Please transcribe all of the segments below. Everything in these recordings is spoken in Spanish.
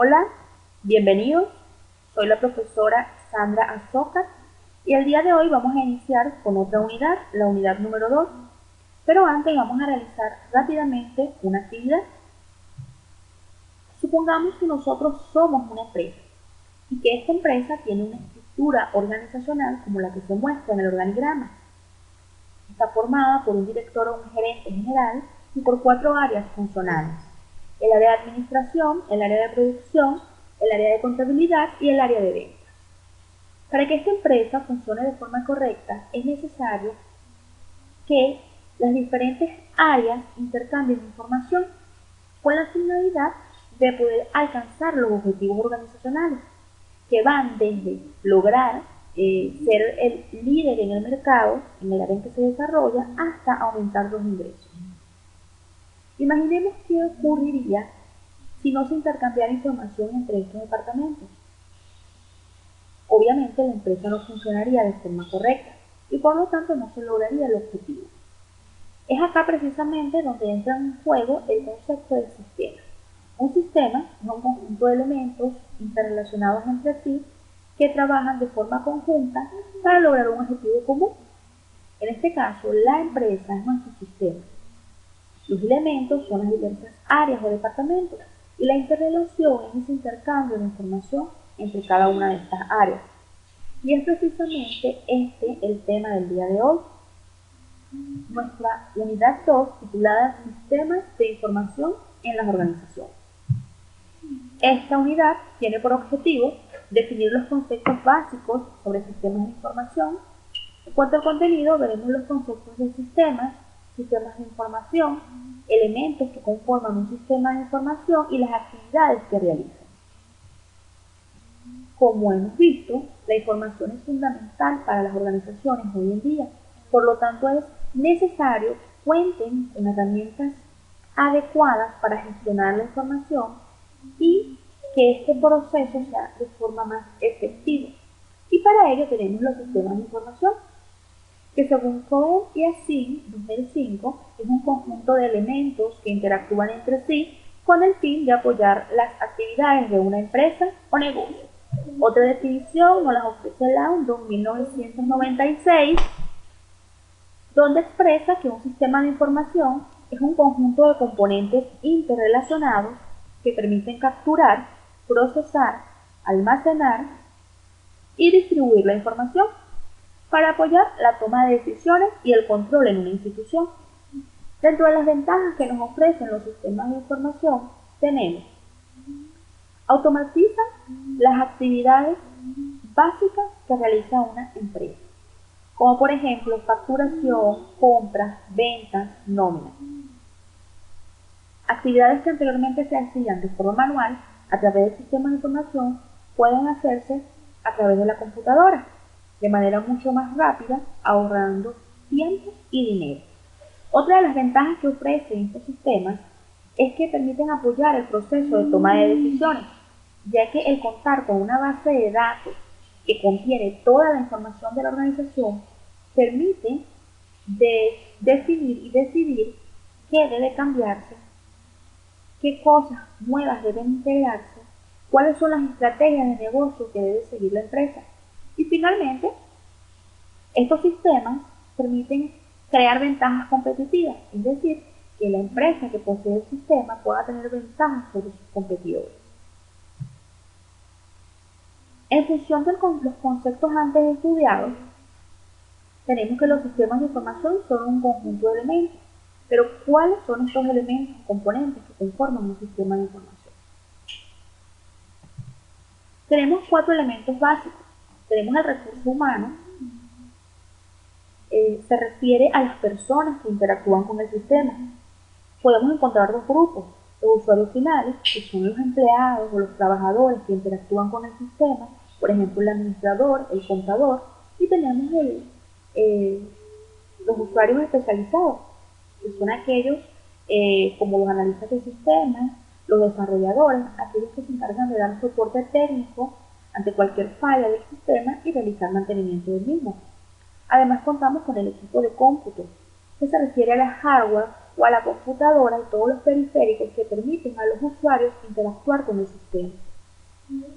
Hola, bienvenidos. Soy la profesora Sandra Azócar y el día de hoy vamos a iniciar con otra unidad, la unidad número 2. Pero antes vamos a realizar rápidamente una actividad. Supongamos que nosotros somos una empresa y que esta empresa tiene una estructura organizacional como la que se muestra en el organigrama. Está formada por un director o un gerente general y por 4 áreas funcionales: el área de administración, el área de producción, el área de contabilidad y el área de ventas. Para que esta empresa funcione de forma correcta, es necesario que las diferentes áreas intercambien información con la finalidad de poder alcanzar los objetivos organizacionales, que van desde lograr ser el líder en el mercado, en el área en que se desarrolla, hasta aumentar los ingresos. Imaginemos qué ocurriría si no se intercambiara información entre estos departamentos. Obviamente la empresa no funcionaría de forma correcta y por lo tanto no se lograría el objetivo. Es acá precisamente donde entra en juego el concepto de sistema. Un sistema es un conjunto de elementos interrelacionados entre sí que trabajan de forma conjunta para lograr un objetivo común. En este caso, la empresa es nuestro sistema. Los elementos son las diversas áreas o departamentos y la interrelación es ese intercambio de información entre cada una de estas áreas. Y es precisamente este el tema del día de hoy, nuestra unidad 2 titulada Sistemas de Información en las Organizaciones. Esta unidad tiene por objetivo definir los conceptos básicos sobre sistemas de información. En cuanto al contenido, veremos los conceptos de sistemas, sistemas de información, elementos que conforman un sistema de información y las actividades que realizan. Como hemos visto, la información es fundamental para las organizaciones hoy en día, por lo tanto es necesario que cuenten con herramientas adecuadas para gestionar la información y que este proceso sea de forma más efectiva. Y para ello tenemos los sistemas de información, que según Cohen y Assin 2005 es un conjunto de elementos que interactúan entre sí con el fin de apoyar las actividades de una empresa o negocio. Otra definición nos la ofrece Landon 1996, donde expresa que un sistema de información es un conjunto de componentes interrelacionados que permiten capturar, procesar, almacenar y distribuir la información para apoyar la toma de decisiones y el control en una institución. Dentro de las ventajas que nos ofrecen los sistemas de información tenemos: automatizan las actividades básicas que realiza una empresa, como por ejemplo facturación, compras, ventas, nóminas. Actividades que anteriormente se hacían de forma manual a través del sistema de información pueden hacerse a través de la computadora de manera mucho más rápida, ahorrando tiempo y dinero. Otra de las ventajas que ofrecen estos sistemas es que permiten apoyar el proceso de toma de decisiones, ya que el contar con una base de datos que contiene toda la información de la organización permite definir y decidir qué debe cambiarse, qué cosas nuevas deben integrarse, cuáles son las estrategias de negocio que debe seguir la empresa. Y finalmente, estos sistemas permiten crear ventajas competitivas, es decir, que la empresa que posee el sistema pueda tener ventajas sobre sus competidores. En función de los conceptos antes estudiados, tenemos que los sistemas de información son un conjunto de elementos. Pero ¿cuáles son estos elementos o componentes que conforman un sistema de información? Tenemos 4 elementos básicos. Tenemos el recurso humano, se refiere a las personas que interactúan con el sistema. Podemos encontrar 2 grupos: los usuarios finales, que son los empleados o los trabajadores que interactúan con el sistema, por ejemplo el administrador, el contador, y tenemos los usuarios especializados, que son aquellos como los analistas de sistemas, los desarrolladores, aquellos que se encargan de dar soporte técnico ante cualquier falla del sistema y realizar mantenimiento del mismo. Además contamos con el equipo de cómputo, que se refiere a la hardware o a la computadora y todos los periféricos que permiten a los usuarios interactuar con el sistema.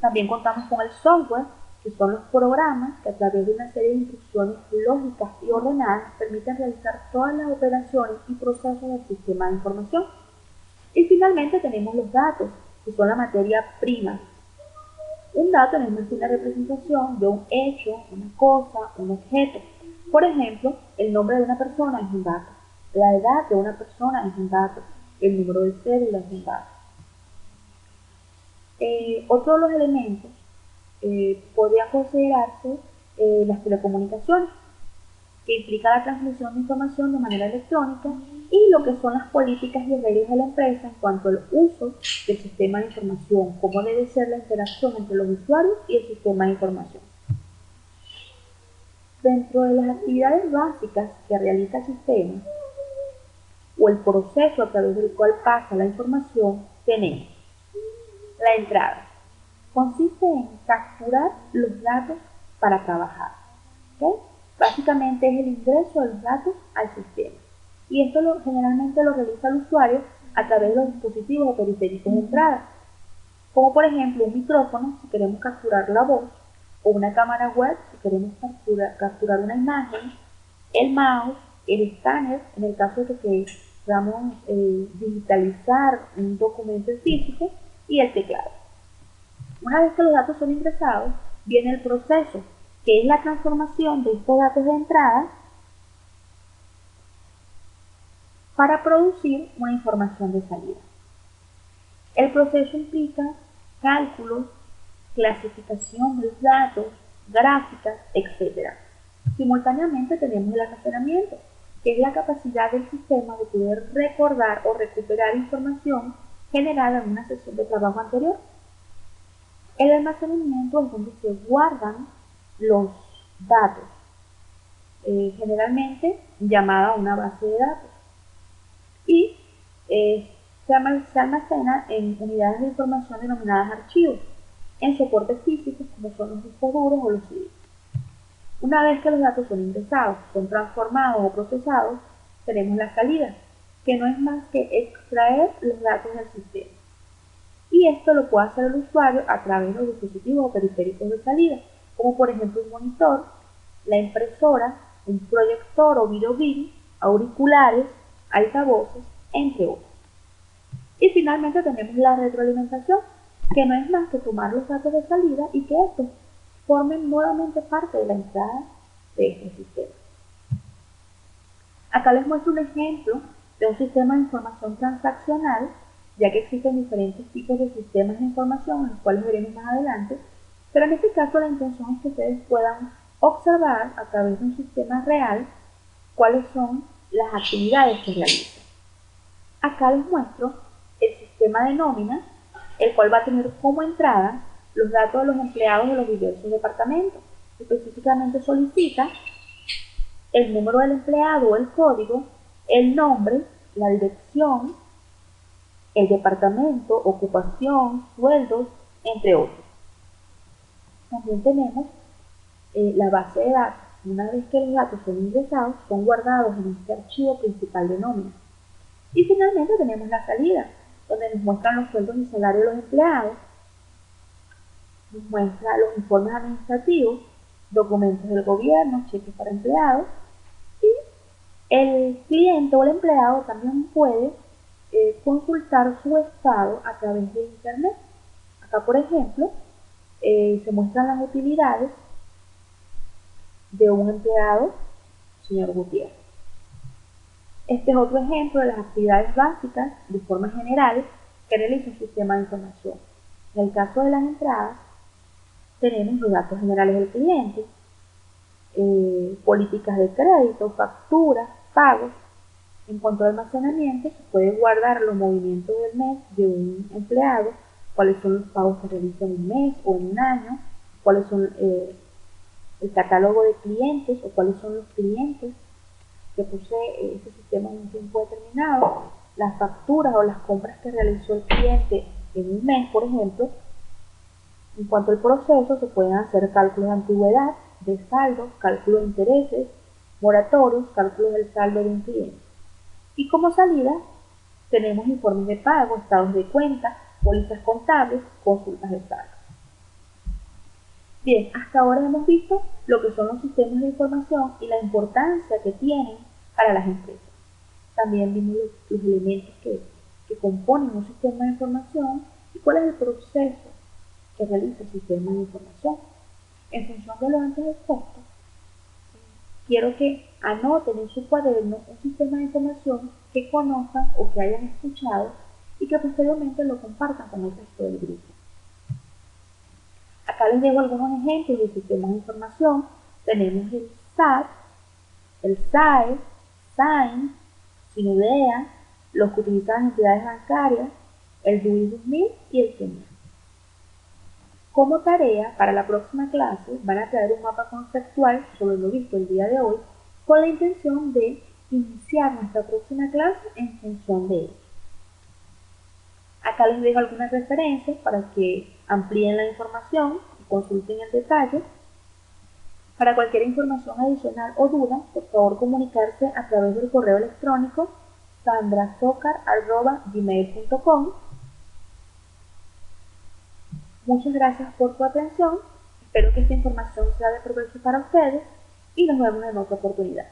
También contamos con el software, que son los programas que a través de una serie de instrucciones lógicas y ordenadas permiten realizar todas las operaciones y procesos del sistema de información. Y finalmente tenemos los datos, que son la materia prima. Un dato no es más que una representación de un hecho, una cosa, un objeto. Por ejemplo, el nombre de una persona es un dato, la edad de una persona es un dato, el número de cédula es un dato. Otro de los elementos podría considerarse las telecomunicaciones, que implica la transmisión de información de manera electrónica, y lo que son las políticas y reglas de la empresa en cuanto al uso del sistema de información, cómo debe ser la interacción entre los usuarios y el sistema de información. Dentro de las actividades básicas que realiza el sistema, o el proceso a través del cual pasa la información, tenemos la entrada. Consiste en capturar los datos para trabajar. ¿Okay? Básicamente es el ingreso de los datos al sistema. Y esto generalmente lo realiza el usuario a través de los dispositivos o periféricos de entrada. Como por ejemplo un micrófono si queremos capturar la voz, o una cámara web si queremos capturar una imagen, el mouse, el escáner en el caso de que queramos digitalizar un documento físico, y el teclado. Una vez que los datos son ingresados, viene el proceso, que es la transformación de estos datos de entrada para producir una información de salida. El proceso implica cálculos, clasificación de los datos, gráficas, etc. Simultáneamente tenemos el almacenamiento, que es la capacidad del sistema de poder recordar o recuperar información generada en una sesión de trabajo anterior. El almacenamiento es donde se guardan los datos, generalmente llamada una base de datos, y se almacena en unidades de información denominadas archivos, en soportes físicos como son los discos duros o los CDs. Una vez que los datos son ingresados, son transformados o procesados, tenemos la salida, que no es más que extraer los datos del sistema. Y esto lo puede hacer el usuario a través de los dispositivos o periféricos de salida, como por ejemplo un monitor, la impresora, un proyector o videobeam, auriculares, altavoces, entre otros. Y finalmente tenemos la retroalimentación, que no es más que tomar los datos de salida y que estos formen nuevamente parte de la entrada de este sistema. Acá les muestro un ejemplo de un sistema de información transaccional, ya que existen diferentes tipos de sistemas de información, en los cuales veremos más adelante, pero en este caso la intención es que ustedes puedan observar a través de un sistema real cuáles son las actividades que realizan. Acá les muestro el sistema de nómina, el cual va a tener como entrada los datos de los empleados de los diversos departamentos. Específicamente solicita el número del empleado o el código, el nombre, la dirección, el departamento, ocupación, sueldos, entre otros. También tenemos la base de datos. Una vez que los datos son ingresados, son guardados en este archivo principal de nómina. Y finalmente tenemos la salida, donde nos muestran los sueldos y salarios de los empleados, nos muestra los informes administrativos, documentos del gobierno, cheques para empleados, y el cliente o el empleado también puede consultar su estado a través de internet. Acá, por ejemplo, se muestran las utilidades de un empleado, señor Gutiérrez. Este es otro ejemplo de las actividades básicas, de forma general, que realiza un sistema de información. En el caso de las entradas, tenemos los datos generales del cliente, políticas de crédito, facturas, pagos. En cuanto al almacenamiento, se puede guardar los movimientos del mes de un empleado, cuáles son los pagos que realiza en un mes o en un año, cuáles son el catálogo de clientes o cuáles son los clientes que posee ese sistema en un tiempo determinado, las facturas o las compras que realizó el cliente en un mes, por ejemplo. En cuanto al proceso, se pueden hacer cálculos de antigüedad, de saldo, cálculos de intereses, moratorios, cálculos del saldo de un cliente. Y como salida, tenemos informes de pago, estados de cuenta, pólizas contables, consultas de saldo. Bien, hasta ahora hemos visto lo que son los sistemas de información y la importancia que tienen para las empresas. También vimos los elementos que componen un sistema de información y cuál es el proceso que realiza el sistema de información. En función de lo antes expuesto, quiero que anoten en su cuaderno un sistema de información que conozcan o que hayan escuchado y que posteriormente lo compartan con el resto del grupo. Acá les dejo algunos ejemplos de sistemas de información. Tenemos el SAT, el SAE, SAIN, Sinodea, los que utilizan las entidades bancarias, el DUI 2000 y el CENIA. Como tarea, para la próxima clase van a crear un mapa conceptual sobre lo visto el día de hoy con la intención de iniciar nuestra próxima clase en función de ello. Acá les dejo algunas referencias para que amplíen la información y consulten el detalle. Para cualquier información adicional o duda, por favor comunicarse a través del correo electrónico sandrasocar@gmail.com. Muchas gracias por tu atención, espero que esta información sea de provecho para ustedes y nos vemos en otra oportunidad.